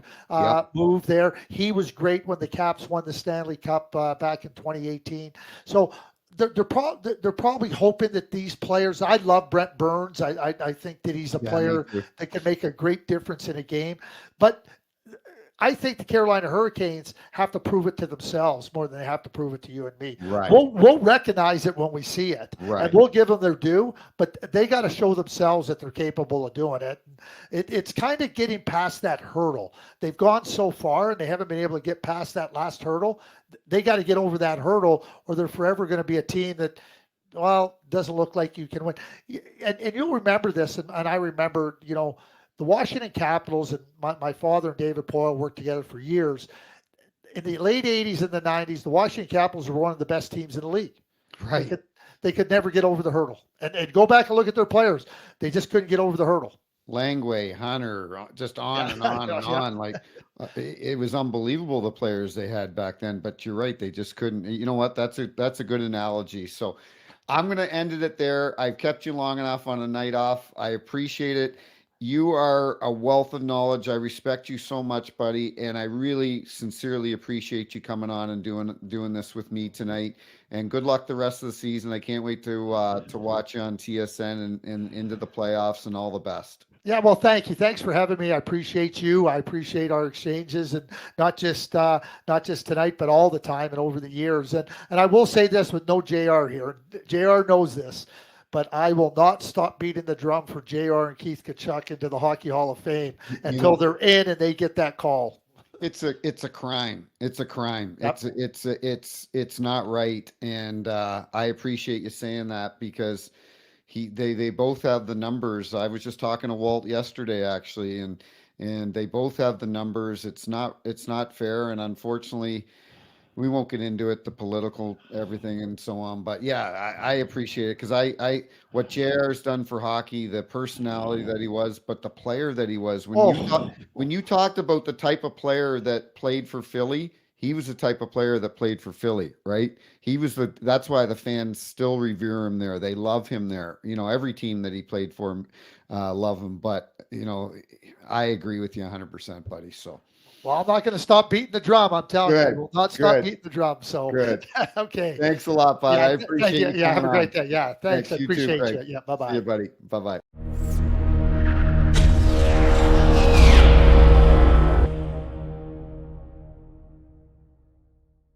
move there. He was great when the Caps won the Stanley Cup back in 2018. So they're probably hoping that these players. I love Brent Burns. I think that he's a player that can make a great difference in a game. But I think the Carolina Hurricanes have to prove it to themselves more than they have to prove it to you and me. Right. We'll recognize it when we see it, right, and we'll give them their due. But they got to show themselves that they're capable of doing it. It's kind of getting past that hurdle. They've gone so far, and they haven't been able to get past that last hurdle. They got to get over that hurdle, or they're forever going to be a team that, doesn't look like you can win. And you'll remember this, and I remember, the Washington Capitals, and my father and David Poyle worked together for years. In the late 80s and the 90s, the Washington Capitals were one of the best teams in the league. Right. They could never get over the hurdle. And go back and look at their players. They just couldn't get over the hurdle. Langway, Hunter, just on and on and on. Like it was unbelievable the players they had back then. But you're right, they just couldn't. You know what? That's a good analogy. So I'm going to end it there. I've kept you long enough on a night off. I appreciate it. You are a wealth of knowledge. I respect you so much, buddy, and I really sincerely appreciate you coming on and doing this with me tonight. And good luck the rest of the season. I can't wait to watch you on TSN and into the playoffs, and all the best. Yeah, well, thank you. Thanks for having me. I appreciate you. I appreciate our exchanges, and not just tonight, but all the time and over the years. And I will say this with no JR here. JR knows this. But I will not stop beating the drum for JR and Keith Tkachuk into the Hockey Hall of Fame until they're in and they get that call. It's a crime. It's a crime. Yep. It's not right. And I appreciate you saying that because they both have the numbers. I was just talking to Walt yesterday actually, and and they both have the numbers. It's not fair, and unfortunately, we won't get into it, the political everything and so on. But yeah, I appreciate it because what JR's done for hockey, the personality that he was, but the player that he was. Oh, When you talked about the type of player that played for Philly, he was the type of player that played for Philly, right? That's why the fans still revere him there. They love him there. Every team that he played for love him. But I agree with you 100%, buddy. So well, I'm not going to stop beating the drum. I'm telling you, good, we will not stop good, beating the drum. So, good. okay. Thanks a lot, bud. Yeah. I Thank appreciate you. you Yeah. coming Have a on. great day. Yeah. Thanks. I Thanks, you too, appreciate Craig. you. Yeah. Bye See you, bye. buddy. Bye bye.